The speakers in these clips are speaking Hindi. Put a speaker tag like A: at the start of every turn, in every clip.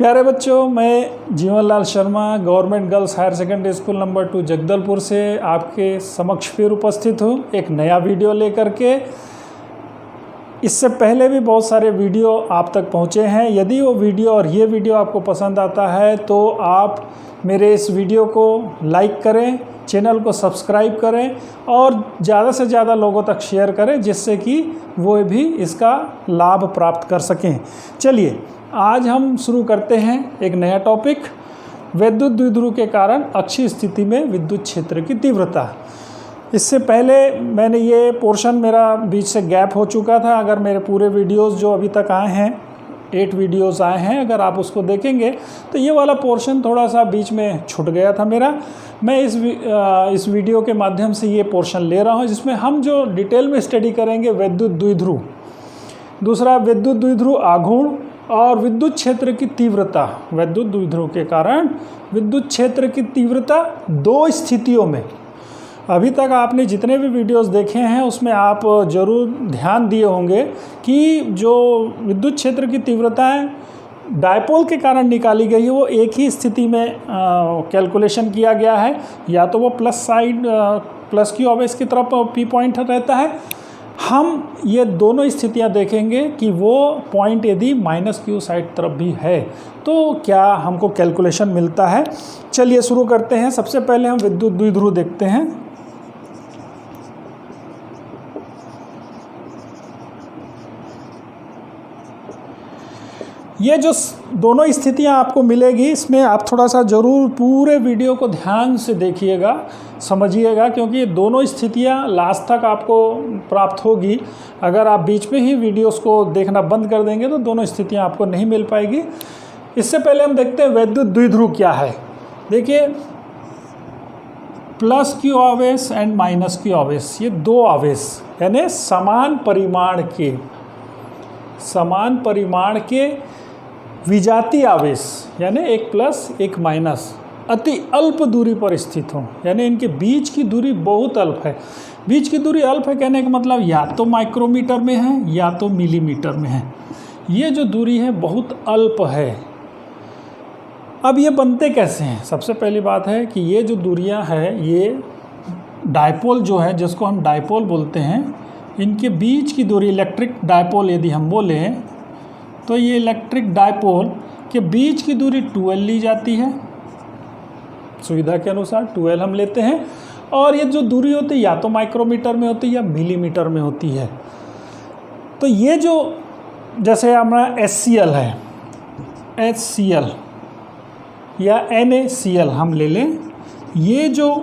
A: प्यारे बच्चों, मैं Jeevanlal Sharma government girls higher secondary school number 2 Jagdalpur से आपके समक्ष फिर उपस्थित हूँ एक नया वीडियो लेकर के। इससे पहले भी बहुत सारे वीडियो आप तक पहुँचे हैं। यदि वो वीडियो और ये वीडियो आपको पसंद आता है तो आप मेरे इस वीडियो को लाइक करें, चैनल को सब्सक्राइब करें और ज़्यादा से ज़्यादा लोगों तक शेयर करें, जिससे कि वो भी इसका लाभ प्राप्त कर सकें। चलिए आज हम शुरू करते हैं एक नया टॉपिक, वैद्युत द्विध्रुव के कारण अक्षीय स्थिति में विद्युत क्षेत्र की तीव्रता। इससे पहले मैंने ये पोर्शन मेरा बीच से गैप हो चुका था। अगर मेरे पूरे वीडियोस जो अभी तक आए हैं 8 वीडियोस आए हैं, अगर आप उसको देखेंगे तो ये वाला पोर्शन थोड़ा सा बीच में छूट गया था मेरा। मैं इस वीडियो के माध्यम से ये पोर्शन ले रहा हूँ, जिसमें हम जो डिटेल में स्टडी करेंगे वैद्युत द्विध्रुव, दूसरा विद्युत द्विध्रुव आघूर्ण और विद्युत क्षेत्र की तीव्रता। वैद्युत द्विध्रुव के कारण विद्युत क्षेत्र की तीव्रता 2 स्थितियों में। अभी तक आपने जितने भी वीडियोस देखे हैं उसमें आप ज़रूर ध्यान दिए होंगे कि जो विद्युत क्षेत्र की तीव्रता है डायपोल के कारण निकाली गई है, वो एक ही स्थिति में कैलकुलेशन किया गया है। या तो वो प्लस साइड प्लस क्यू आवेश की तरफ पी पॉइंट रहता है। हम ये दोनों स्थितियां देखेंगे कि वो पॉइंट यदि माइनस क्यू साइड तरफ भी है तो क्या हमको कैलकुलेशन मिलता है। चलिए शुरू करते हैं। सबसे पहले हम विद्युत द्विध्रुव देखते हैं। ये जो दोनों स्थितियां आपको मिलेगी, इसमें आप थोड़ा सा ज़रूर पूरे वीडियो को ध्यान से देखिएगा, समझिएगा, क्योंकि ये दोनों स्थितियां लास्ट तक आपको प्राप्त होगी। अगर आप बीच में ही वीडियोस को देखना बंद कर देंगे तो दोनों स्थितियां आपको नहीं मिल पाएगी। इससे पहले हम देखते हैं वैद्युत द्विध्रुव क्या है। देखिए, प्लस क्यू आवेश एंड माइनस क्यू आवेश, ये 2 आवेश यानी समान परिमाण के विजातीय आवेश, यानी एक प्लस एक माइनस, अति अल्प दूरी पर स्थित हो, यानी इनके बीच की दूरी बहुत अल्प है। बीच की दूरी अल्प है कहने का मतलब या तो माइक्रोमीटर में है या तो मिलीमीटर में है। ये जो दूरी है बहुत अल्प है। अब ये बनते कैसे हैं? सबसे पहली बात है कि ये जो दूरियां हैं, ये डायपोल जो है, जिसको हम डायपोल बोलते हैं, इनके बीच की दूरी, इलेक्ट्रिक डायपोल यदि हम बोलें तो ये इलेक्ट्रिक डायपोल के बीच की दूरी 12 ली जाती है। सुविधा के अनुसार 12 हम लेते हैं। और ये जो दूरी होती है या तो माइक्रोमीटर में होती है या मिलीमीटर में होती है। तो ये जो जैसे हमारा HCl है, HCl या NaCl हम ले लें, ये जो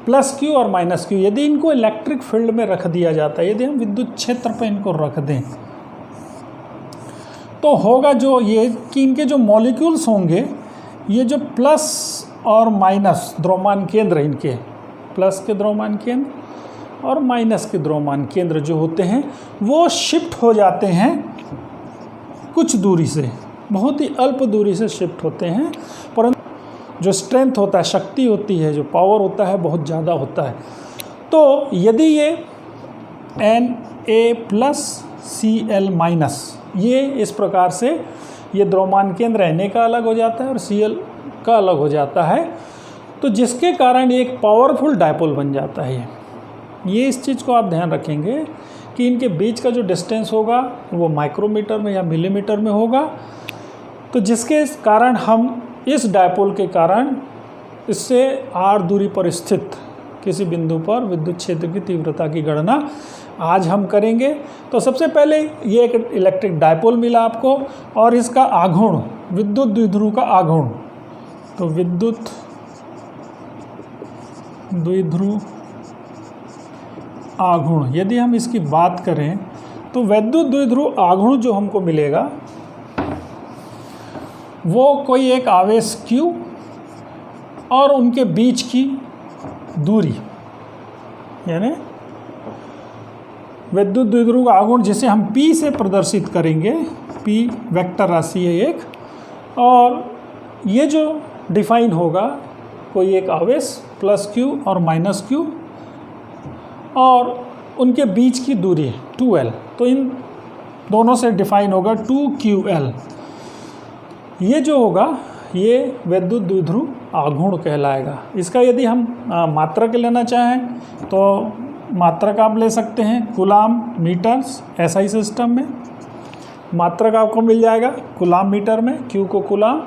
A: प्लस क्यू और माइनस क्यू, यदि इनको इलेक्ट्रिक फील्ड में रख दिया जाता है, यदि हम विद्युत क्षेत्र पर इनको रख दें तो होगा जो ये कि इनके जो मॉलिक्यूल्स होंगे, ये जो प्लस और माइनस द्रव्यमान केंद्र, इनके प्लस के द्रव्यमान केंद्र और माइनस के द्रव्यमान केंद्र जो होते हैं, वो शिफ्ट हो जाते हैं कुछ दूरी से, बहुत ही अल्प दूरी से शिफ्ट होते हैं, परंतु जो स्ट्रेंथ होता है, शक्ति होती है, जो पावर होता है, बहुत ज़्यादा होता है। तो यदि ये Na+Cl- ये इस प्रकार से ये द्रव्यमान केंद्र Na का अलग हो जाता है और Cl का अलग हो जाता है, तो जिसके कारण एक पावरफुल डायपोल बन जाता है। ये इस चीज़ को आप ध्यान रखेंगे कि इनके बीच का जो डिस्टेंस होगा वो माइक्रोमीटर में या मिलीमीटर में होगा। तो जिसके कारण हम इस डायपोल के कारण इससे r दूरी पर स्थित किसी बिंदु पर विद्युत क्षेत्र की तीव्रता की गणना आज हम करेंगे। तो सबसे पहले ये एक इलेक्ट्रिक डायपोल मिला आपको और इसका आघूर्ण, विद्युत द्विध्रुव का आघूर्ण। तो विद्युत द्विध्रुव आघूर्ण, यदि हम इसकी बात करें तो वैद्युत द्विध्रुव आघूर्ण जो हमको मिलेगा वो कोई एक आवेश Q और उनके बीच की दूरी, यानी विद्युत द्विध्रुव आघूर्ण जिसे हम P से प्रदर्शित करेंगे। P वेक्टर राशि है एक, और ये जो डिफाइन होगा कोई एक आवेश प्लस Q और माइनस Q और उनके बीच की दूरी 2L, तो इन दोनों से डिफाइन होगा 2QL। ये जो होगा ये विद्युत द्विध्रुव आघूर्ण कहलाएगा। इसका यदि हम मात्रक लेना चाहें तो मात्रक आप ले सकते हैं कूलाम मीटर्स। एसआई सिस्टम में मात्रक आपको मिल जाएगा कूलाम मीटर में, क्यू को कूलाम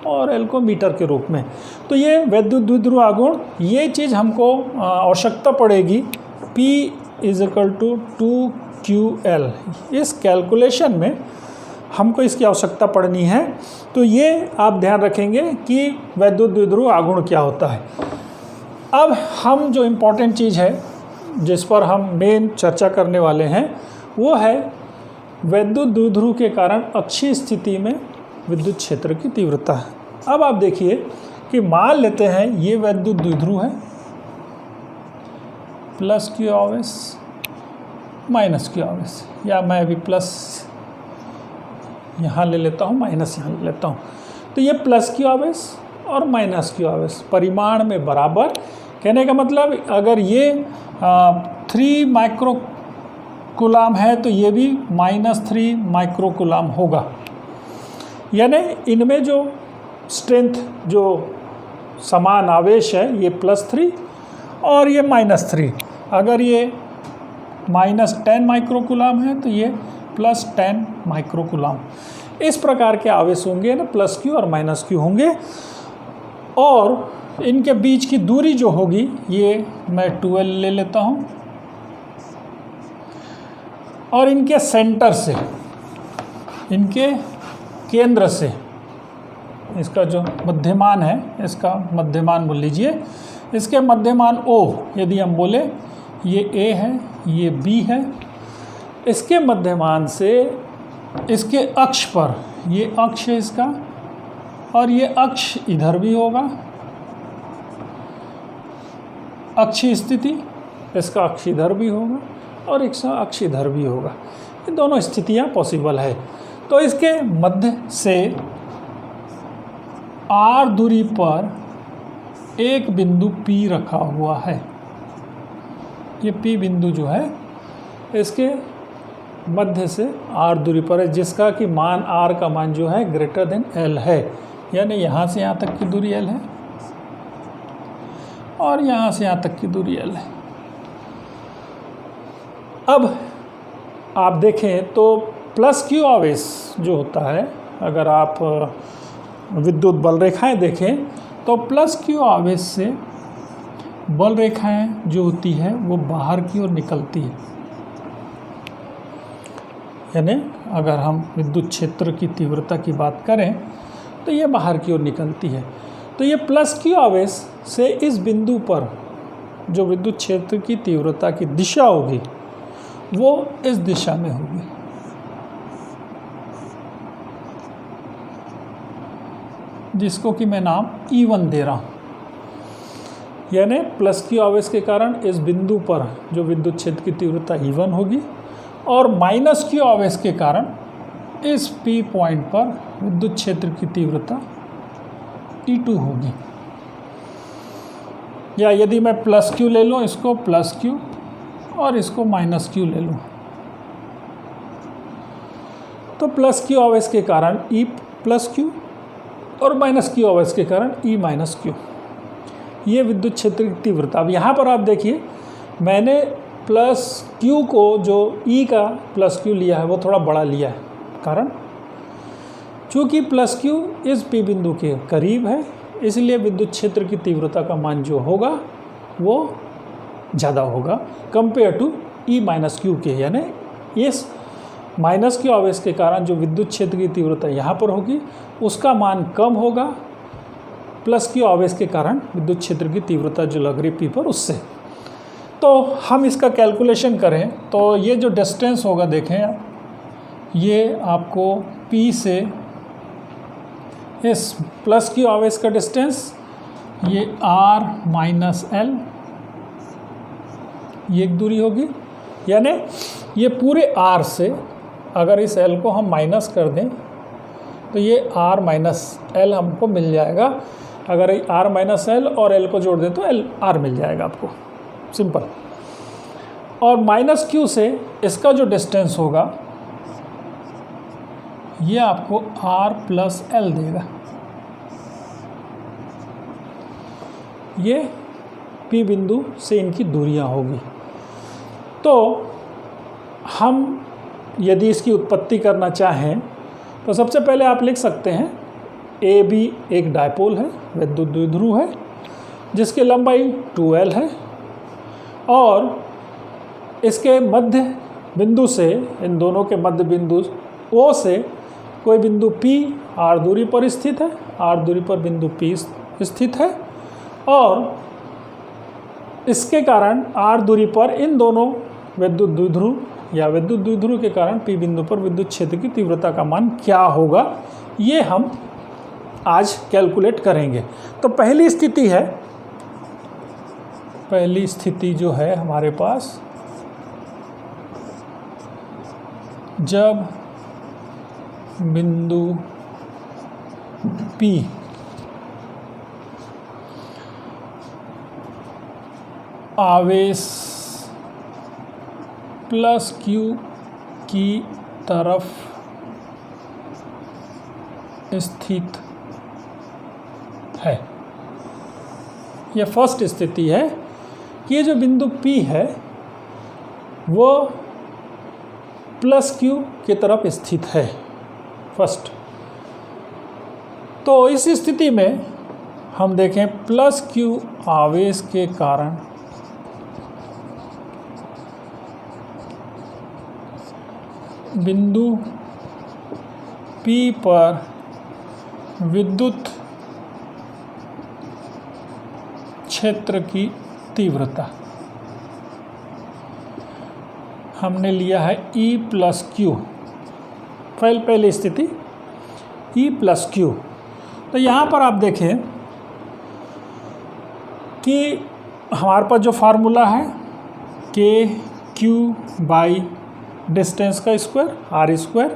A: और एल को मीटर के रूप में। तो ये विद्युत द्विध्रुव आघूर्ण, ये चीज़ हमको आवश्यकता पड़ेगी P = 2QL। इस कैलकुलेशन में हमको इसकी आवश्यकता पड़नी है। तो ये आप ध्यान रखेंगे कि विद्युत द्विध्रुव आघूर्ण क्या होता है। अब हम जो इम्पोर्टेंट चीज़ है जिस पर हम मेन चर्चा करने वाले हैं वो है विद्युत द्विध्रुव के कारण अक्षीय स्थिति में विद्युत क्षेत्र की तीव्रता। अब आप देखिए कि मान लेते हैं ये विद्युत द्विध्रुव है, प्लस क्यू आवेश माइनस क्यू आवेश, या मैं अभी प्लस यहाँ ले लेता हूँ, माइनस यहाँ ले लेता हूँ। तो ये प्लस क्यू आवेश और माइनस क्यू आवेश परिमाण में बराबर। कहने का मतलब अगर ये 3 माइक्रो कूलाम है तो ये भी -3 माइक्रो कूलाम होगा। यानी इनमें जो स्ट्रेंथ जो समान आवेश है ये +3 और ये -3। अगर ये -10 माइक्रो कूलाम है तो ये +10 माइक्रो कूलाम। इस प्रकार के आवेश होंगे ना, प्लस क्यू और माइनस क्यू होंगे। और इनके बीच की दूरी जो होगी ये मैं 12 ले लेता हूँ। और इनके सेंटर से, इनके केंद्र से, इसका जो मध्यमान है इसका मध्यमान बोल लीजिए, इसके मध्यमान O यदि हम बोले ये A है ये B है, इसके मध्यमान से इसके अक्ष पर, ये अक्ष है इसका और ये अक्ष इधर भी होगा अक्षीय स्थिति, इसका अक्ष इधर भी होगा और इसका अक्ष इधर भी होगा। ये दोनों स्थितियां पॉसिबल है। तो इसके मध्य से R दूरी पर एक बिंदु P रखा हुआ है। ये P बिंदु जो है इसके मध्य से R दूरी पर है, जिसका कि मान R का मान जो है > L है। यानी यहाँ से यहाँ तक की दूरी L है और यहाँ से यहाँ तक की दूरी L है। अब आप देखें तो प्लस क्यू आवेश जो होता है, अगर आप विद्युत बल रेखाएं देखें तो प्लस क्यू आवेश से बल रेखाएं जो होती है वो बाहर की ओर निकलती है। यानी अगर हम विद्युत क्षेत्र की तीव्रता की बात करें तो ये बाहर की ओर निकलती है। तो ये प्लस क्यू आवेश से इस बिंदु पर जो विद्युत क्षेत्र की तीव्रता की दिशा होगी वो इस दिशा में होगी। जिसको कि मैं नाम E1 दे रहा हूँ। यानी प्लस क्यू आवेश के कारण इस बिंदु पर जो विद्युत क्षेत्र की तीव्रता E1 होगी और माइनस क्यू आवेश के कारण इस P पॉइंट पर विद्युत क्षेत्र की तीव्रता E2 होगी। या यदि मैं प्लस क्यू ले लूँ, इसको प्लस क्यू और इसको माइनस क्यू ले लूँ, तो प्लस क्यू आवेश के कारण E प्लस क्यू और माइनस क्यू आवेश के कारण E माइनस क्यू, ये विद्युत क्षेत्र की तीव्रता। अब यहाँ पर आप देखिए मैंने प्लस क्यू को जो E का प्लस क्यू लिया है वो थोड़ा बड़ा लिया है, कारण चूँकि प्लस क्यू इस P बिंदु के करीब है इसलिए विद्युत क्षेत्र की तीव्रता का मान जो होगा वो ज़्यादा होगा compare to E minus Q के। यानी इस माइनस क्यू आवेश के कारण जो विद्युत क्षेत्र की तीव्रता यहाँ पर होगी उसका मान कम होगा प्लस क्यू आवेश के कारण विद्युत क्षेत्र की तीव्रता जो लग रही P पर उससे। तो हम इसका कैलकुलेशन करें तो ये जो डिस्टेंस होगा देखें आप, ये आपको P से इस प्लस क्यू आवेश का डिस्टेंस ये R माइनस L ये एक दूरी होगी। यानी ये पूरे R से अगर इस L को हम माइनस कर दें तो ये R माइनस L हमको मिल जाएगा। अगर R माइनस L और L को जोड़ दें तो R मिल जाएगा आपको, सिंपल। और माइनस Q से इसका जो डिस्टेंस होगा ये आपको R प्लस L देगा। ये P बिंदु से इनकी दूरियां होगी। तो हम यदि इसकी उत्पत्ति करना चाहें तो सबसे पहले आप लिख सकते हैं AB एक डायपोल है, विद्युत द्विध्रुव है, जिसकी लंबाई 2L है और इसके मध्य बिंदु से, इन दोनों के मध्य बिंदु O से कोई बिंदु P R दूरी पर स्थित है, R दूरी पर बिंदु P स्थित है और इसके कारण R दूरी पर इन दोनों विद्युत द्विध्रुव या विद्युत द्विध्रुव के कारण P बिंदु पर विद्युत क्षेत्र की तीव्रता का मान क्या होगा, ये हम आज कैलकुलेट करेंगे। तो पहली स्थिति जो है हमारे पास, जब बिंदु P आवेश प्लस Q की तरफ स्थित है। यह फर्स्ट स्थिति है कि ये जो बिंदु P है वो प्लस Q की तरफ स्थित है फर्स्ट। तो इस स्थिति में हम देखें प्लस Q आवेश के कारण बिंदु P पर विद्युत क्षेत्र की तीव्रता हमने लिया है E प्लस Q, पहली स्थिति E प्लस Q। तो यहाँ पर आप देखें कि हमारे पास जो फार्मूला है KQ बाई डिस्टेंस का स्क्वायर R स्क्वायर,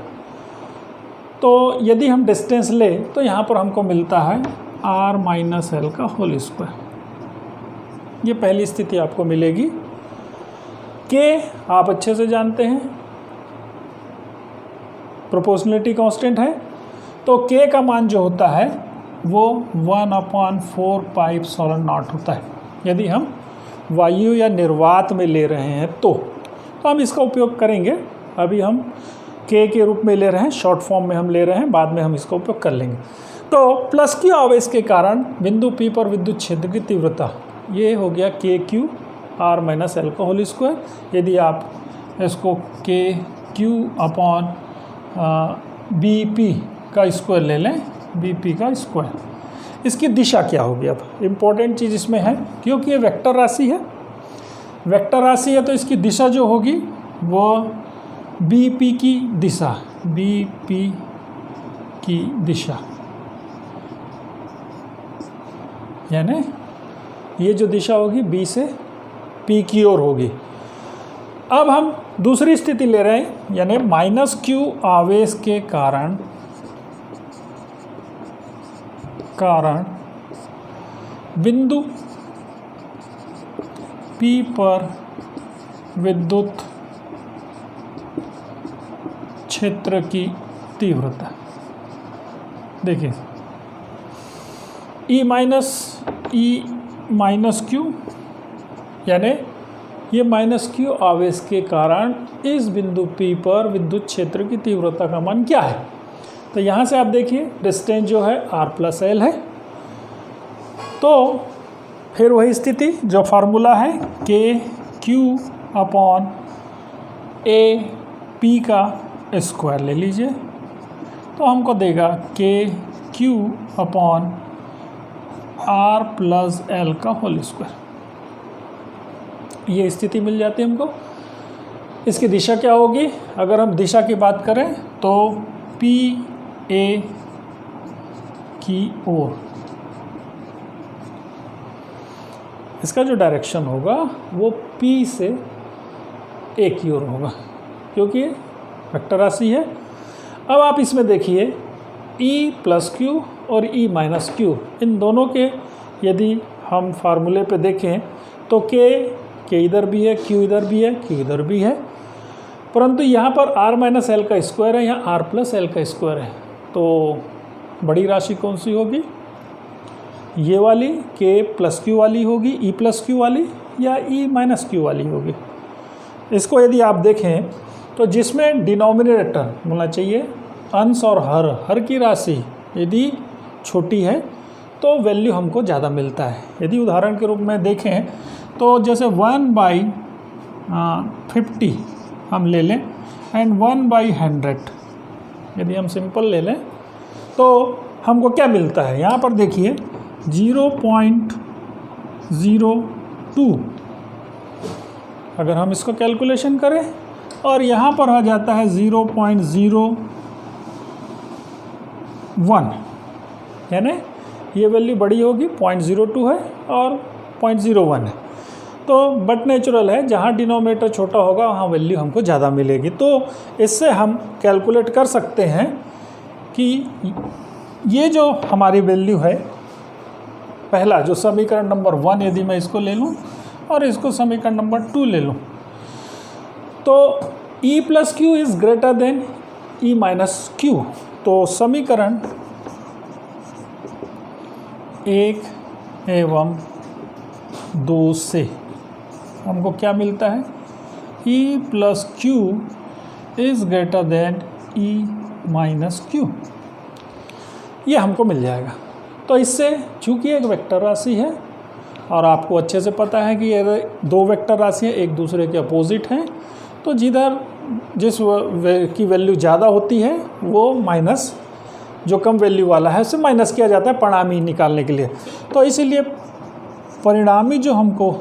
A: तो यदि हम डिस्टेंस ले तो यहाँ पर हमको मिलता है R माइनस L का होल स्क्वायर। ये पहली स्थिति आपको मिलेगी। K आप अच्छे से जानते हैं प्रोपोर्शनलिटी कांस्टेंट है, तो K का मान जो होता है वो 1/4 पाई एप्सिलॉन नॉट होता है। यदि हम वायु या निर्वात में ले रहे हैं तो हम इसका उपयोग करेंगे। अभी हम K के रूप में ले रहे हैं, शॉर्ट फॉर्म में हम ले रहे हैं, बाद में हम इसका उपयोग कर लेंगे। तो प्लस Q आवेश के कारण बिंदु P पर विद्युत क्षेत्र की तीव्रता ये हो गया KQ R माइनस L का होल स्क्वायर। यदि आप इसको KQ अपॉन BP का स्क्वायर ले लें, BP का स्क्वायर, इसकी दिशा क्या होगी। अब इम्पोर्टेंट चीज़ इसमें है, क्योंकि ये वेक्टर राशि है, वेक्टर राशि है तो इसकी दिशा जो होगी वो BP की दिशा, BP की दिशा, यानी ये जो दिशा होगी B से P की ओर होगी। अब हम दूसरी स्थिति ले रहे हैं, यानी माइनस Q आवेश के कारण बिंदु P पर विद्युत क्षेत्र की तीव्रता। देखिए E माइनस Q, यानी ये माइनस Q आवेश के कारण इस बिंदु P पर विद्युत क्षेत्र की तीव्रता का मान क्या है। तो यहाँ से आप देखिए डिस्टेंस जो है R प्लस L है। तो फिर वही स्थिति जो फार्मूला है KQ अपॉन AP का स्क्वायर ले लीजिए, तो हमको देगा KQ upon R plus L का होल स्क्वायर। ये स्थिति मिल जाती है हमको। इसकी दिशा क्या होगी, अगर हम दिशा की बात करें तो PA की ओर इसका जो डायरेक्शन होगा वो P से A की ओर होगा, क्योंकि ये वेक्टर राशि है। अब आप इसमें देखिए E प्लस Q और E माइनस Q, इन दोनों के यदि हम फार्मूले पे देखें तो K इधर भी है, Q इधर भी है, Q इधर भी है। परंतु यहाँ पर r माइनस एल का स्क्वायर है, यहाँ r प्लस एल का स्क्वायर है। तो बड़ी राशि कौन सी होगी? ये वाली k प्लस क्यू वाली होगी, e प्लस क्यू वाली, या e माइनस क्यू वाली होगी। इसको यदि आप देखें तो जिसमें डिनोमिनेटर बोलना चाहिए अंश और हर की राशि यदि छोटी है तो वैल्यू हमको ज़्यादा मिलता है। यदि उदाहरण के रूप में देखें तो जैसे 1/50 हम ले लें एंड 1/100 यदि हम सिंपल ले लें तो हमको क्या मिलता है? यहाँ पर देखिए 0.02 अगर हम इसको कैलकुलेशन करें, और यहाँ पर आ जाता है 0.01, यानी ये वैल्यू बड़ी होगी, 0.02 है और 0.01 है। तो बट नेचुरल है, जहाँ डिनोमिनेटर छोटा होगा वहाँ वैल्यू हमको ज़्यादा मिलेगी। तो इससे हम कैलकुलेट कर सकते हैं कि ये जो हमारी वैल्यू है, पहला जो समीकरण नंबर 1 यदि मैं इसको ले लूँ और इसको समीकरण नंबर 2 ले लूँ, तो e plus Q is greater then e minus Q. तो समीकरण 1 एवं 2 से हमको क्या मिलता है? e plus Q is greater then e minus Q, ये हमको मिल जाएगा। तो इससे चूँकि एक वेक्टर राशि है और आपको अच्छे से पता है कि ये दो वेक्टर राशियाँ एक दूसरे के अपोजिट हैं, तो जिस की वैल्यू ज़्यादा होती है वो माइनस जो कम वैल्यू वाला है उससे माइनस किया जाता है परिणामी निकालने के लिए। तो इसीलिए परिणामी जो हमको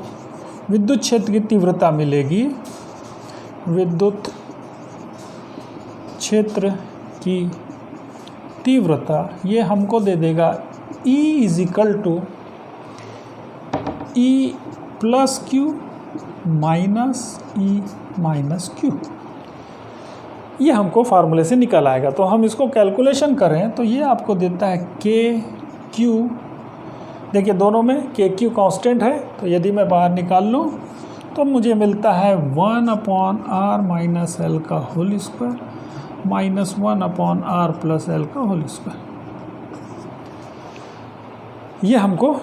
A: विद्युत क्षेत्र की तीव्रता मिलेगी, विद्युत क्षेत्र की तीव्रता, ये हमको दे देगा E equal to E plus Q minus E minus Q. ये हमको फार्मूले से निकल आएगा। तो हम इसको कैलकुलेशन करें तो ये आपको देता है के क्यू, देखिए दोनों में के क्यू कांस्टेंट है, तो यदि मैं बाहर निकाल लूँ तो मुझे मिलता है 1/r माइनस एल का whole square minus 1/r plus L का होल स्क्वायर। ये हमको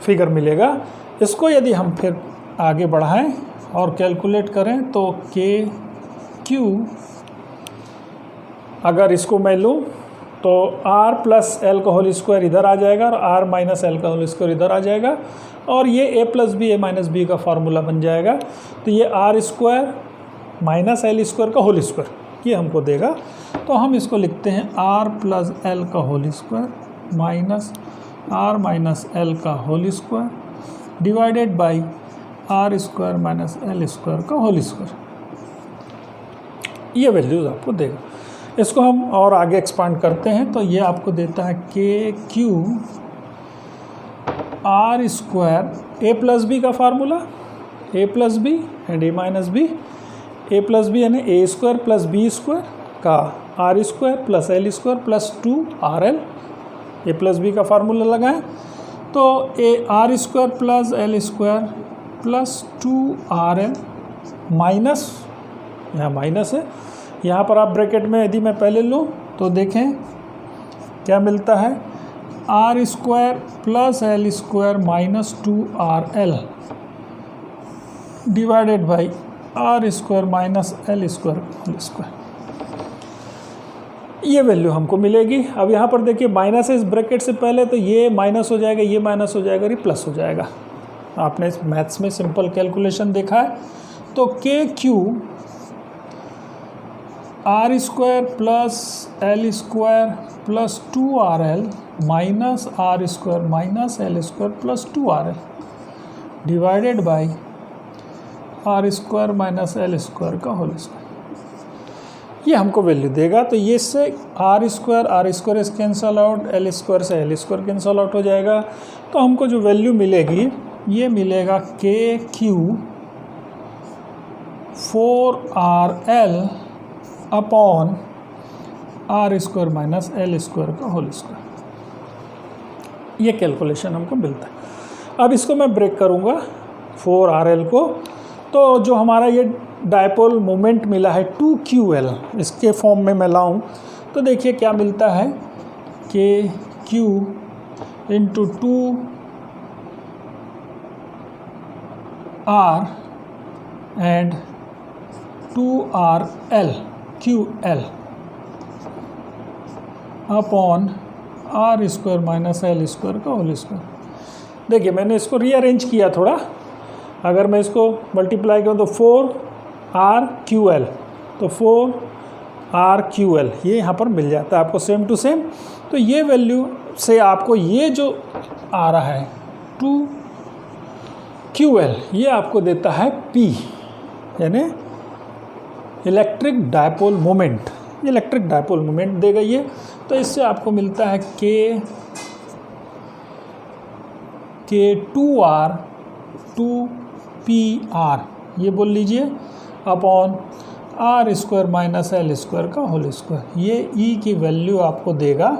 A: फिगर मिलेगा। इसको यदि हम फिर आगे बढ़ाएं और कैलकुलेट करें तो के क्यू, अगर इसको मैं लूँ तो r प्लस एल का होल स्क्वायर इधर आ जाएगा और r माइनस एल का होल स्क्वायर इधर आ जाएगा, और ये a plus B a minus B का फार्मूला बन जाएगा। तो ये r square minus L square का होल स्क्वायर ये हमको देगा। तो हम इसको लिखते हैं r प्लस एल का whole square minus r minus L का whole square divided by r square minus L square का होल स्क्वायर। ये वैल्यूज आपको देगा। इसको हम और आगे एक्सपांड करते हैं तो ये आपको देता है K Q R square A plus B का formula, A plus B and A minus B, A plus B यानी A square plus B square का R square plus L square plus 2RL, A plus B का फार्मूला लगाएं तो A R square plus L square plus 2RL minus, यहाँ माइनस है, यहाँ पर आप ब्रैकेट में यदि मैं पहले लूँ तो देखें क्या मिलता है, R square plus L square minus 2RL divided by R square minus L square whole square. ये वैल्यू हमको मिलेगी। अब यहाँ पर देखिए माइनस है इस ब्रैकेट से पहले, तो ये माइनस हो जाएगा, ये माइनस हो जाएगा, ये प्लस हो जाएगा। आपने इस मैथ्स में सिंपल कैलकुलेशन देखा है। तो K Q R square plus L square plus 2RL minus R square minus L square plus 2RL divided by R square minus L square का होल स्क्वायर, ये हमको वैल्यू देगा। तो ये से R square cancel out, L square से एल स्क्वायर कैंसल आउट हो जाएगा। तो हमको जो वैल्यू मिलेगी ये मिलेगा K Q 4RL upon R square minus L square का होल स्क्वायर। ये कैलकुलेशन हमको मिलता है। अब इसको मैं ब्रेक करूँगा 4RL को, तो जो हमारा ये डायपोल मोमेंट मिला है 2QL, इसके फॉर्म में मैं लाऊं तो देखिए क्या मिलता है, कि Q into 2R and 2RL QL upon R square minus L square का होल स्क्वायर। देखिए मैंने इसको रीअरेंज किया थोड़ा, अगर मैं इसको मल्टीप्लाई करूँ तो 4RQL, तो 4RQL ये यहाँ पर मिल जाता है आपको सेम टू सेम। तो ये वैल्यू से आपको ये जो आ रहा है 2QL, ये आपको देता है P, यानी electric dipole moment, electric dipole moment देगा ये। तो इससे आपको मिलता है के 2R 2PR ये बोल लीजिए upon R square minus L square का होल स्क्वायर। ये E की वैल्यू आपको देगा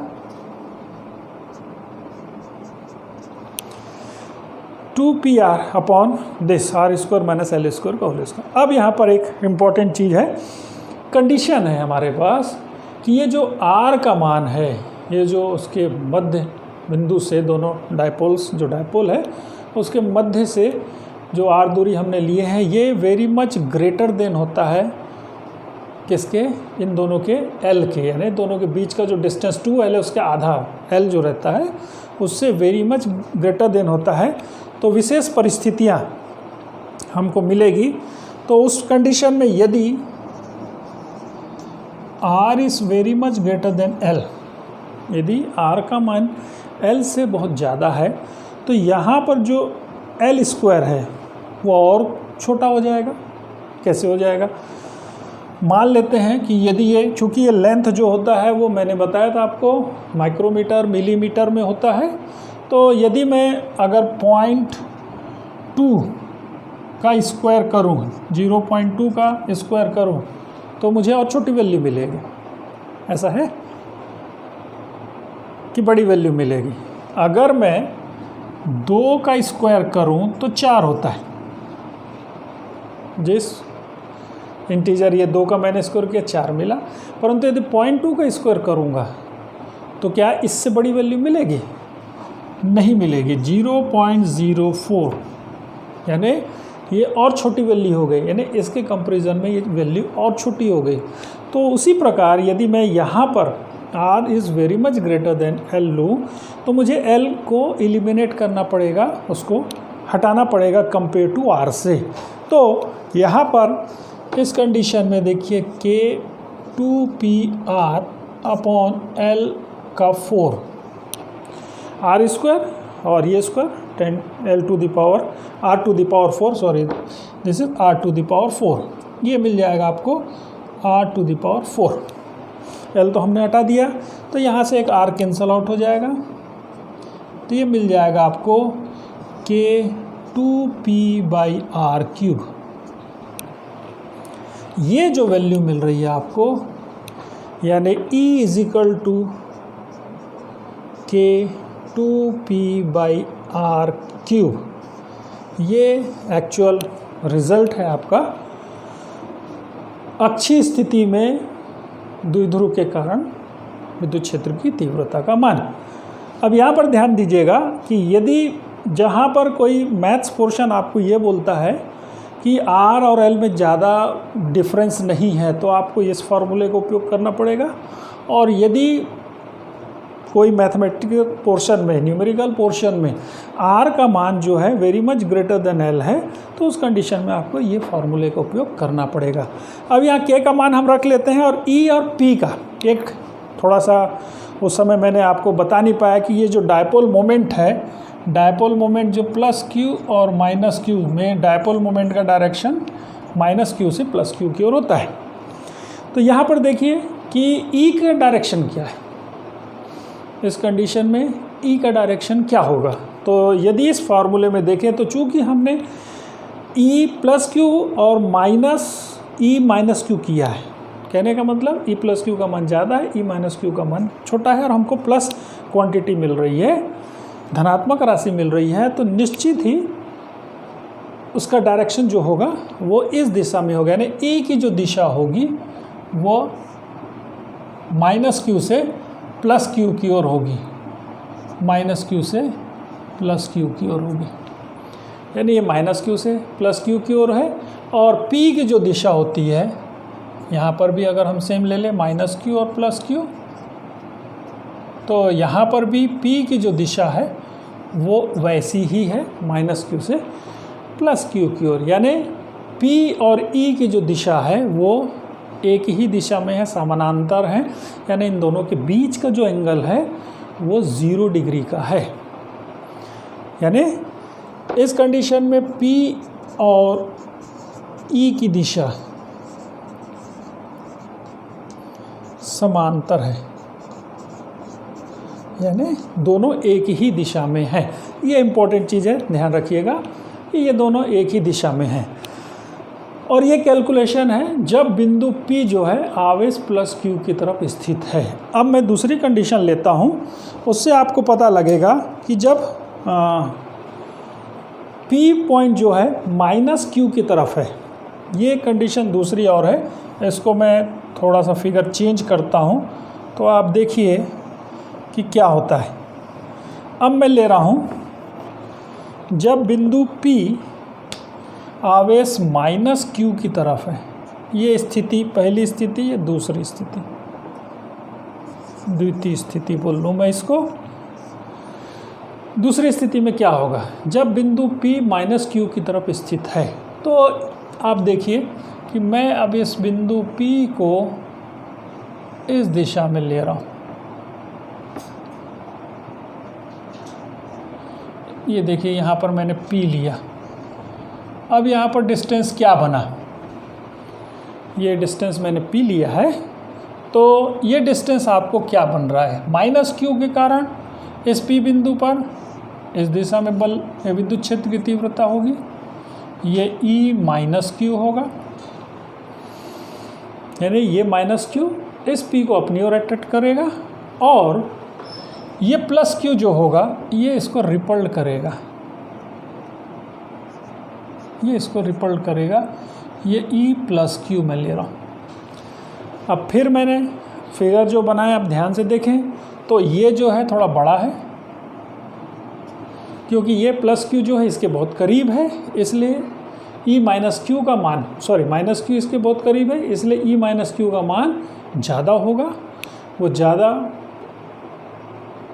A: 2PR upon this R square minus L square का होल स्क्वायर। अब यहाँ पर एक इम्पॉर्टेंट चीज़ है, कंडीशन है हमारे पास कि ये जो R का मान है, ये जो उसके मध्य बिंदु से दोनों डायपोल्स, जो डायपोल है उसके मध्य से जो R दूरी हमने लिए हैं, ये वेरी मच ग्रेटर देन होता है किसके, इन दोनों के L के, यानी दोनों के बीच का जो डिस्टेंस 2L है उसके आधा L जो रहता है उससे वेरी मच ग्रेटर देन होता है। तो विशेष परिस्थितियाँ हमको मिलेगी, तो उस कंडीशन में यदि R is very much greater than L, यदि R का मान L से बहुत ज़्यादा है तो यहाँ पर जो L स्क्वायर है वो और छोटा हो जाएगा। कैसे हो जाएगा, मान लेते हैं कि यदि ये, चूँकि ये लेंथ जो होता है वो मैंने बताया था आपको माइक्रोमीटर मिलीमीटर में होता है, तो यदि मैं अगर 0.2 का स्क्वायर करूँ, 0.2 का स्क्वायर करूँ तो मुझे और छोटी वैल्यू मिलेगी। ऐसा है कि बड़ी वैल्यू मिलेगी। अगर मैं 2 का स्क्वायर करूं तो 4 होता है। जिस इंटीजर ये 2 का मैंने स्क्वायर किया 4 मिला, परंतु यदि 0.2 का स्क्वायर करूंगा तो क्या इससे बड़ी वैल्यू मिलेगी? नहीं मिलेगी, 0.04, यानी ये और छोटी वैल्यू हो गई, यानी इसके कंपैरिजन में ये वैल्यू और छोटी हो गई। तो उसी प्रकार यदि मैं यहाँ पर R is very much greater than L लूँ तो मुझे L को एलिमिनेट करना पड़ेगा, उसको हटाना पड़ेगा कंपेयर टू R से। तो यहाँ पर इस कंडीशन में देखिए के 2PR अपॉन L का 4 R स्क्वायर और ये square 10 L to the power R to the power 4, sorry this is R to the power 4, ये मिल जाएगा आपको R to the power 4। L तो हमने हटा दिया, तो यहाँ से एक R कैंसल आउट हो जाएगा, तो ये मिल जाएगा आपको के 2P/R क्यूब। ये जो वैल्यू मिल रही है आपको, यानी E इज इक्वल टू के 2P/R क्यूब, ये एक्चुअल रिजल्ट है आपका अक्षीय स्थिति में द्विध्रुव के कारण विद्युत क्षेत्र की तीव्रता का मान। अब यहाँ पर ध्यान दीजिएगा कि यदि जहाँ पर कोई मैथ्स पोर्शन आपको ये बोलता है कि R और L में ज़्यादा डिफरेंस नहीं है तो आपको इस फार्मूले का उपयोग करना पड़ेगा, और यदि कोई मैथमेटिकल पोर्शन में, न्यूमेरिकल पोर्शन में R का मान जो है very much greater than L है तो उस कंडीशन में आपको ये फार्मूले का उपयोग करना पड़ेगा। अब यहाँ K का मान हम रख लेते हैं, और E और P का एक थोड़ा सा उस समय मैंने आपको बता नहीं पाया कि ये जो डायपोल मोमेंट है, डायपोल मोमेंट जो प्लस Q और माइनस Q में, डायपोल मोमेंट का डायरेक्शन माइनस Q से प्लस Q की ओर होता है। तो यहाँ पर देखिए कि E का डायरेक्शन क्या है, इस कंडीशन में E का डायरेक्शन क्या होगा। तो यदि इस फार्मूले में देखें तो चूंकि हमने E प्लस Q और माइनस E माइनस Q किया है, कहने का मतलब E प्लस Q का मान ज़्यादा है, E माइनस Q का मान छोटा है, और हमको प्लस क्वांटिटी मिल रही है, धनात्मक राशि मिल रही है, तो निश्चित ही उसका डायरेक्शन जो होगा वो इस दिशा में होगा, यानी ई की जो दिशा होगी वो -q से +q की ओर होगी, -q से +q की ओर होगी, यानी ये -q से +q की ओर है। और p की जो दिशा होती है, यहाँ पर भी अगर हम सेम ले लें -q और +q, तो यहाँ पर भी p की जो दिशा है वो वैसी ही है, -q से +q की ओर, यानी p और e की जो दिशा है वो एक ही दिशा में है, समानांतर हैं, यानी इन दोनों के बीच का जो एंगल है वो 0 डिग्री का है। यानी इस कंडीशन में p और e की दिशा समांतर है, यानी दोनों एक ही दिशा में हैं। ये इम्पोर्टेंट चीज़ है, ध्यान रखिएगा कि ये दोनों एक ही दिशा में हैं। और ये कैलकुलेशन है जब बिंदु P जो है आवेश +q की तरफ स्थित है। अब मैं दूसरी कंडीशन लेता हूँ, उससे आपको पता लगेगा कि जब P पॉइंट जो है -q की तरफ है, ये कंडीशन दूसरी और है। इसको मैं थोड़ा सा फिगर चेंज करता हूँ तो आप देखिए कि क्या होता है। अब मैं ले रहा हूँ, जब बिंदु P आवेश -q की तरफ है, ये स्थिति पहली स्थिति, ये दूसरी स्थिति, द्वितीय स्थिति बोल लूँ मैं इसको। दूसरी स्थिति में क्या होगा, जब बिंदु P -q की तरफ स्थित है, तो आप देखिए कि मैं अब इस बिंदु P को इस दिशा में ले रहा हूँ। ये देखिए यहाँ पर मैंने P लिया। अब यहाँ पर डिस्टेंस क्या बना, ये डिस्टेंस मैंने P लिया है, तो ये डिस्टेंस आपको क्या बन रहा है, -q के कारण इस P बिंदु पर इस दिशा में बल विद्युत क्षेत्र की तीव्रता होगी, ये E -q होगा, यानी ये -q इस P को अपनी ओर अट्रैक्ट करेगा, और ये +q जो होगा ये इसको रिपल्ड करेगा, ये इसको रिपल्ड करेगा, ये E +q मैं ले रहा हूँ। अब फिर मैंने फिगर जो बनाया, आप ध्यान से देखें तो ये जो है थोड़ा बड़ा है, क्योंकि ये +q जो है इसके बहुत करीब है, इसलिए E -q का मान, -q इसके बहुत करीब है, इसलिए E -q का मान ज़्यादा होगा, वो ज़्यादा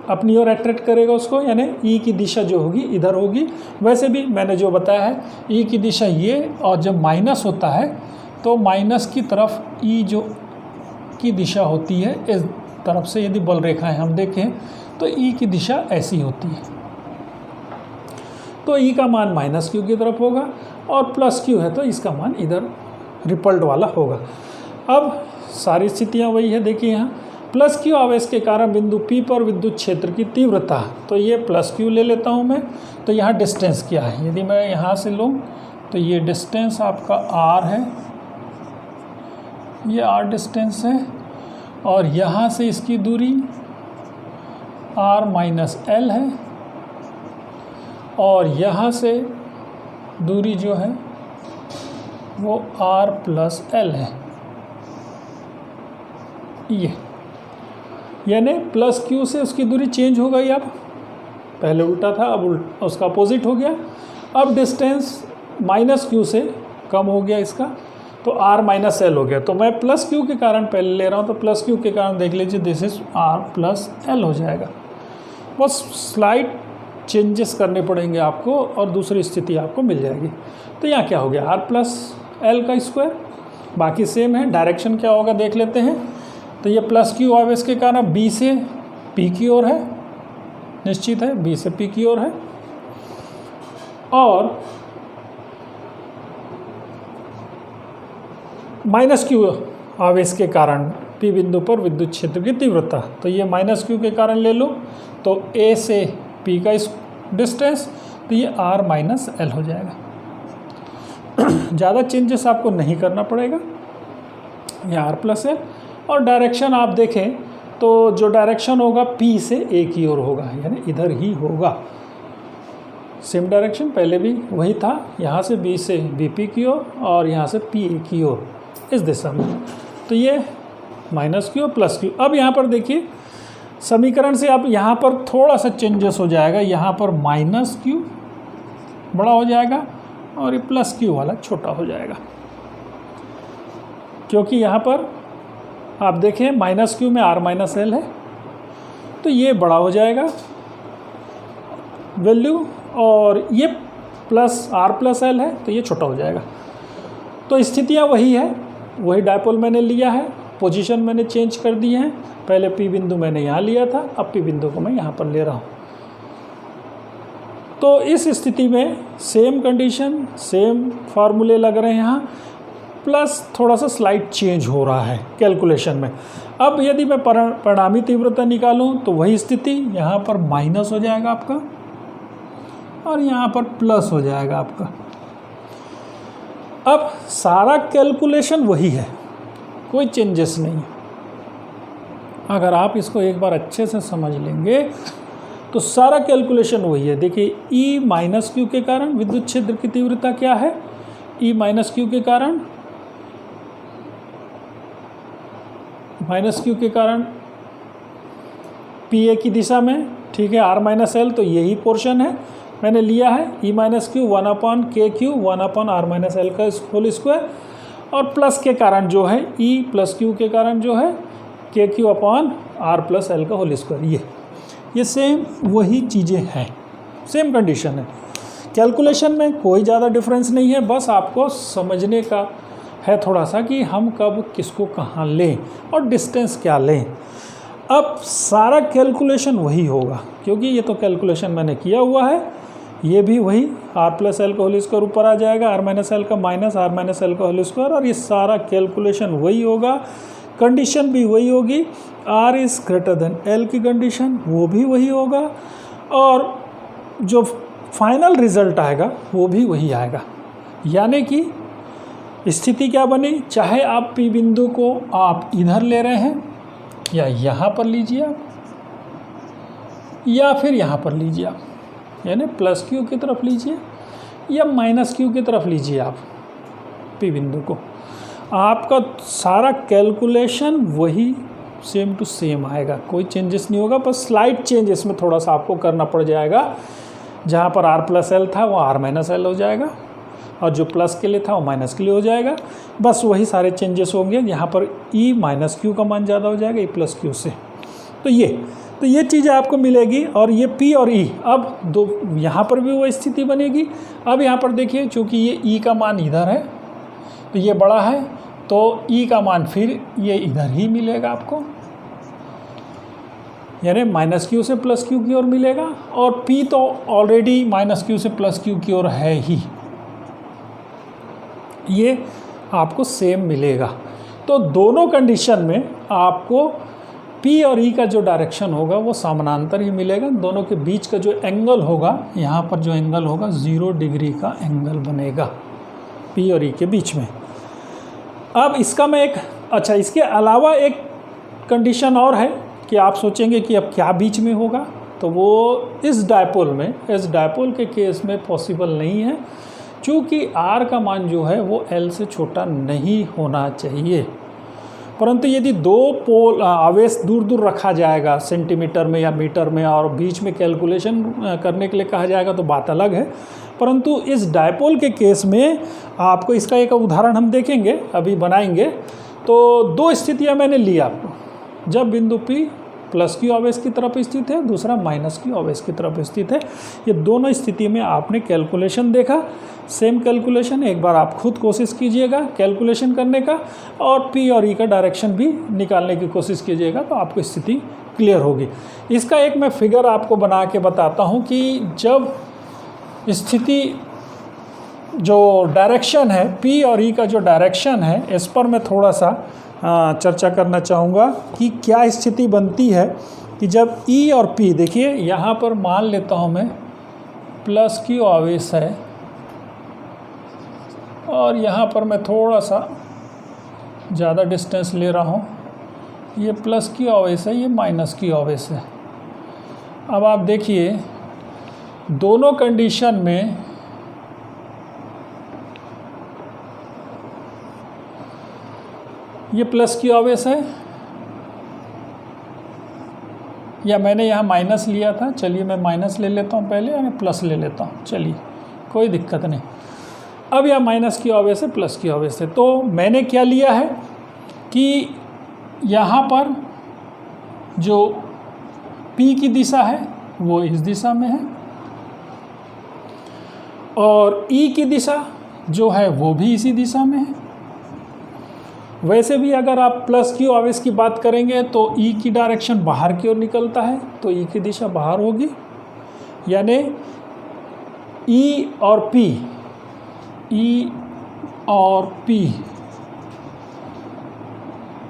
A: अपनी ओर अट्रैक्ट करेगा उसको, यानी E की दिशा जो होगी इधर होगी। वैसे भी मैंने जो बताया है E की दिशा ये, और जब माइनस होता है तो माइनस की तरफ E जो की दिशा होती है इस तरफ से, यदि बल रेखाएं हम देखें तो E की दिशा ऐसी होती है, तो E का मान -q की तरफ होगा, और +q है तो इसका मान इधर रिपल्ड वाला होगा। अब सारी स्थितियाँ वही है, देखिए यहाँ +q आवेश के कारण बिंदु P पर विद्युत क्षेत्र की तीव्रता, तो ये +q ले लेता हूँ मैं। तो यहाँ डिस्टेंस क्या है, यदि मैं यहाँ से लूँ तो ये डिस्टेंस आपका r है, ये r डिस्टेंस है, और यहाँ से इसकी दूरी r-l है, और यहाँ से दूरी जो है वो r+l है, ये यानी +q से उसकी दूरी चेंज हो गई। अब पहले उल्टा था, अब उसका अपोजिट हो गया। अब डिस्टेंस -q से कम हो गया इसका, तो r-l हो गया। तो मैं +q के कारण पहले ले रहा हूँ, तो +q के कारण देख लीजिए दिस इज r+l हो जाएगा। बस स्लाइड चेंजेस करने पड़ेंगे आपको, और दूसरी स्थिति आपको मिल जाएगी। तो यहाँ क्या हो गया, r+l का स्क्वायर, बाकी सेम है। डायरेक्शन क्या होगा देख लेते हैं। तो ये +q आवेश के कारण B से P की ओर है, निश्चित है B से P की ओर है, और -q आवेश के कारण P बिंदु पर विद्युत क्षेत्र की तीव्रता, तो ये -q के कारण ले लो, तो A से P का डिस्टेंस, तो ये r-l हो जाएगा। ज़्यादा चेंजेस आपको नहीं करना पड़ेगा, ये r+l। और डायरेक्शन आप देखें तो जो डायरेक्शन होगा P से A की ओर होगा, यानी इधर ही होगा। सेम डायरेक्शन पहले भी वही था, यहाँ से बी से बीपी की ओर और यहाँ से पी ए की ओर इस दिशा में। तो ये माइनस क्यू और प्लस क्यू। अब यहाँ पर देखिए समीकरण से अब यहाँ पर थोड़ा सा चेंजेस हो जाएगा, यहाँ पर माइनस क्यू बड़ा हो जाएगा और ये प्लस क्यू वाला छोटा हो जाएगा, क्योंकि यहाँ पर आप देखें माइनस क्यू में आर माइनस एल है, तो ये बड़ा हो जाएगा वैल्यू, और ये प्लस आर प्लस एल है तो ये छोटा हो जाएगा। तो स्थितियाँ वही है, वही डायपोल मैंने लिया है, पोजीशन मैंने चेंज कर दी है। पहले पी बिंदु मैंने यहाँ लिया था, अब पी बिंदु को मैं यहाँ पर ले रहा हूँ। तो इस स्थिति में सेम कंडीशन, सेम फार्मूले लग रहे हैं यहाँ, प्लस थोड़ा सा स्लाइड चेंज हो रहा है कैलकुलेशन में। अब यदि मैं परिणामी तीव्रता निकालूं तो वही स्थिति, यहाँ पर माइनस हो जाएगा आपका और यहाँ पर प्लस हो जाएगा आपका। अब सारा कैलकुलेशन वही है, कोई चेंजेस नहीं है। अगर आप इसको एक बार अच्छे से समझ लेंगे तो सारा कैलकुलेशन वही है। देखिए ई माइनस क्यू के कारण विद्युत क्षेत्र की तीव्रता क्या है, ई माइनस क्यू के कारण, माइनस क्यू के कारण पी ए की दिशा में, ठीक है, आर माइनस एल, तो यही पोर्शन है मैंने लिया है, E minus Q 1/k3 1/r minus L का होल स्क्वायर, और प्लस के कारण जो है ई प्लस क्यू के कारण जो है k3/r प्लस एल का होल स्क्वायर। ये सेम वही चीज़ें हैं, सेम कंडीशन है। कैलकुलेशन में कोई ज़्यादा डिफरेंस नहीं है, बस आपको समझने का है थोड़ा सा कि हम कब किसको कहाँ लें और डिस्टेंस क्या लें। अब सारा कैलकुलेशन वही होगा, क्योंकि ये तो कैलकुलेशन मैंने किया हुआ है, ये भी वही आर प्लस एल का होल स्क्वायर ऊपर आ जाएगा, आर माइनस एल का माइनस आर माइनस एल का होल स्क्वायर, और ये सारा कैलकुलेशन वही होगा, कंडीशन भी वही होगी, R is greater than L की कंडीशन वो भी वही होगा, और जो फाइनल रिजल्ट आएगा वो भी वही आएगा। यानी कि स्थिति क्या बनी, चाहे आप पी बिंदु को आप इधर ले रहे हैं या यहाँ पर लीजिए आप, या फिर यहाँ पर लीजिए आप, यानी प्लस क्यू की तरफ लीजिए या माइनस क्यू की तरफ लीजिए आप पी बिंदु को, आपका सारा कैलकुलेशन वही सेम टू सेम आएगा, कोई चेंजेस नहीं होगा। बस स्लाइड चेंज इसमें थोड़ा सा आपको करना पड़ जाएगा, जहाँ पर आर प्लस एल था वो आर माइनस एल हो जाएगा, और जो प्लस के लिए था वो माइनस के लिए हो जाएगा। बस वही सारे चेंजेस होंगे, यहाँ पर ई माइनस क्यू का मान ज़्यादा हो जाएगा ई प्लस क्यू से। तो ये चीज़ें आपको मिलेगी, और ये पी और ई अब दो, यहाँ पर भी वो स्थिति बनेगी। अब यहाँ पर देखिए चूँकि ये ई का मान इधर है तो ये बड़ा है, तो ई का मान फिर ये इधर ही मिलेगा आपको, यानी माइनस क्यू से प्लस क्यू की ओर मिलेगा, और पी तो ऑलरेडी माइनस क्यू से प्लस क्यू की ओर है ही, ये आपको सेम मिलेगा। तो दोनों कंडीशन में आपको पी और ई का जो डायरेक्शन होगा वो समानांतर ही मिलेगा, दोनों के बीच का जो एंगल होगा, यहाँ पर जो एंगल होगा 0 डिग्री का एंगल बनेगा पी और ई के बीच में। अब इसका मैं इसके अलावा एक कंडीशन और है कि आप सोचेंगे कि अब क्या बीच में होगा, तो वो इस डायपोल के केस में पॉसिबल नहीं है, चूँकि आर का मान जो है वो एल से छोटा नहीं होना चाहिए। परंतु यदि दो पोल आवेश दूर दूर रखा जाएगा सेंटीमीटर में या मीटर में, और बीच में कैलकुलेशन करने के लिए कहा जाएगा तो बात अलग है। परंतु इस डायपोल के केस में आपको इसका एक उदाहरण हम देखेंगे, अभी बनाएंगे। तो दो स्थितियां मैंने ली आपको, जब बिंदु P प्लस क्यू आवेश की तरफ स्थित है, दूसरा माइनस क्यू आवेश की तरफ स्थित है। ये दोनों स्थिति में आपने कैलकुलेशन देखा, सेम कैलकुलेशन, एक बार आप खुद कोशिश कीजिएगा कैलकुलेशन करने का, और P और E का डायरेक्शन भी निकालने की कोशिश कीजिएगा, तो आपको स्थिति क्लियर होगी। इसका एक मैं फिगर आपको बना के बताता हूँ कि जब स्थिति जो डायरेक्शन है P और E का जो डायरेक्शन है, इस पर मैं थोड़ा सा चर्चा करना चाहूँगा कि क्या स्थिति बनती है कि जब E और P, देखिए यहाँ पर मान लेता हूँ मैं प्लस क्यू आवेश है, और यहाँ पर मैं थोड़ा सा ज़्यादा डिस्टेंस ले रहा हूँ, ये प्लस क्यू आवेश है, ये माइनस क्यू आवेश है। अब आप देखिए दोनों कंडीशन में ये प्लस क्यू आवेश है, या मैंने यहाँ माइनस लिया था, चलिए मैं माइनस ले लेता हूँ पहले, यानी प्लस ले लेता हूँ, चलिए कोई दिक्कत नहीं। अब यह माइनस क्यू आवेश है, प्लस क्यू आवेश है, तो मैंने क्या लिया है कि यहाँ पर जो P की दिशा है वो इस दिशा में है, और E की दिशा जो है वो भी इसी दिशा में है। वैसे भी अगर आप प्लस क्यू आवेश की बात करेंगे तो E की डायरेक्शन बाहर की ओर निकलता है, तो E की दिशा बाहर होगी, यानी E और P